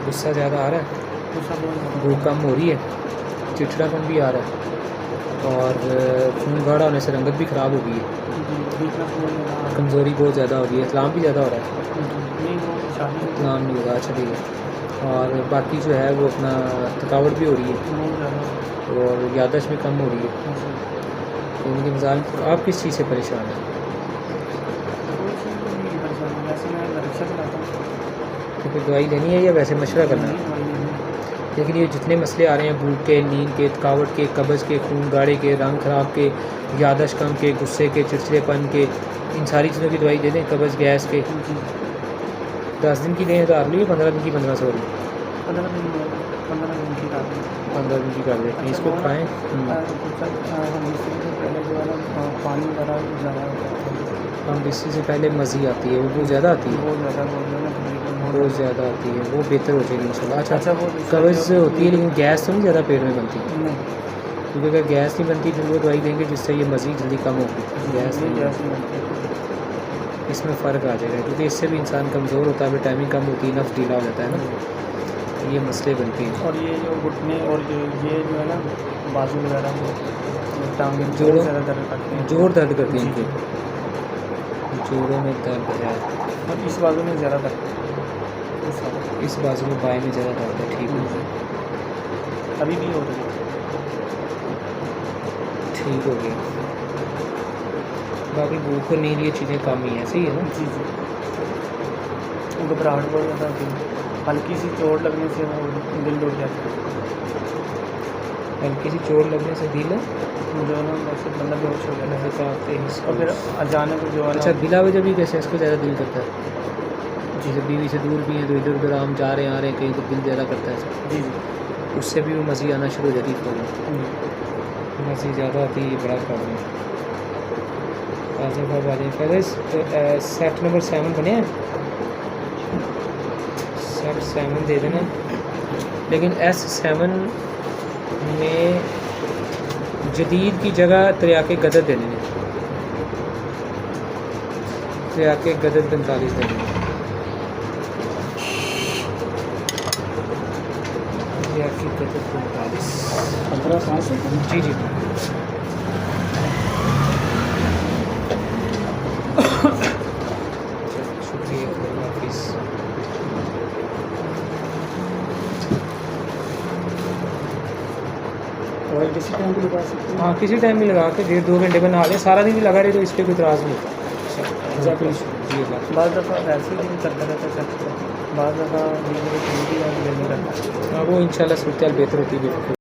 गुस्सा ज़्यादा आ रहा है, गुस्सा बहुत ज़्यादा भूख कम हो रही है, चिड़चिड़ापन भी आ रहा है और खून गाढ़ा होने से रंगत भी ख़राब हो गई है, जी, वीकनेस बहुत ज़्यादा आ रहा है। कमज़ोरी बहुत ज़्यादा हो गई है, इस्लाम भी ज़्यादा हो रहा है। नहीं वो शादी इस्लाम नहीं होगा, अच्छा ठीक है। और बाकी जो है वो अपना थकावट भी हो रही है बहुत ज़्यादा और याददाश्त भी कम हो रही है। तो उनके मिसाल आप किस चीज़ से परेशान हैं? कोई चीज़ नहीं परेशान, वैसे मैं रिक्शा चलाता हूँ। तो कोई दवाई लेनी है या वैसे मशवरा करना नहीं है? दवाई लेनी है। लेकिन ये जितने मसले आ रहे हैं, भूख के, नींद के, थकावट के, कब्ज़ के, खून गाढ़े के, रंग ख़राब के, याददाश्त कम के, गुस्से के, चिड़चिड़ेपन के, इन सारी चीज़ों की दवाई दे दें, कब्ज़ गैस के। जी 10 दिन की दें तो आप लिए, 15 दिन की 1500 ली, 15 दिन में 15 दिन की रात में। 15 दिन की कर देते हैं, इसको खाएँ। हम इससे पहले जो है ना पानी वगैरह ज़्यादा होता है। हम इससे से पहले मज़ी आती है, वो बहुत ज़्यादा आती है, बहुत ज़्यादा बहुत ज़्यादा तकरीबन बहुत ज़्यादा आती है, वो बेहतर हो जाएगी इंशाल्लाह। अच्छा, वो कब्ज़ होती है लेकिन गैस तो नहीं ज़्यादा पेट में बनती, नहीं क्योंकि अगर गैस नहीं बनती फिर वो दवाई देंगे जिससे ये मज़ीद जल्दी कम होगी, गैस नहीं नहीं गैस नहीं बनती। इसमें फ़र्क आ जाएगा, क्योंकि इससे भी इंसान कमज़ोर होता है, विटामिन कम होती है, नफ्स ढीला हो जाता है ना, ये मसले बनते हैं। और ये जो घुटने और ये जो है ना बाजू वगैरह टांगे जोड़ों ज़्यादा दर्द करते हैं। जोड़ दर्द करती हैं जी, इनके, जोड़ों में दर्द है, और इस बाजू में ज़्यादा दर्द है। इस वाले इस बाजू में बाएँ में ज़्यादा दर्द है, ठीक है, अभी भी हो रही है। ठीक हो गया। बाकी भूख और नींद ये चीज़ें कम ही हैं, सही है ना? जी घबराहट बहुत ज़्यादा होती है। हल्की सी चोट लगने से वो दिल टूट जाता है। हल्की सी चोट लगने से दिल जो है ना वैसे बंदा बेहोश हो जाता है। लहकाते हैं और फिर अचानक जो है अच्छा, ना बिला वजह भी कैसे इसको ज़्यादा दिल करता है? जैसे बीवी से दूर भी हैं तो इधर उधर हम जा रहे हैं आ रहे हैं कहीं तो दिल ज़्यादा करता है, जी उससे भी वो मज़ी आना शुरू हो जाती है प्रॉब्लम, मज़ी ज़्यादा आती है, ये बड़ा प्रॉब्लम है। पहले सेट नंबर 7 बने हैं, सेट 7 दे देना, लेकिन S7 में जदीद की जगह तरियाके गदर दे देने, तरियाके गदर 45 दे देने, तरियाके गदर 45 15 से जी जी। शुक्रिया, हाफिज़। और किसी टाइम भी लगा सकते हैं। हाँ, किसी टाइम भी लगा के 1.5-2 घंटे बना लें, सारा दिन भी लगा रहे तो इस पर कोई इतराज़ नहीं होता। जी अल्लाह। बाद दफ़ा वैसे ही नहीं करता रहता चलता, बाद दफ़ा धीरे धीरे नहीं करता। हाँ, वो इंशाल्लाह सूरत हाल बेहतर होती है।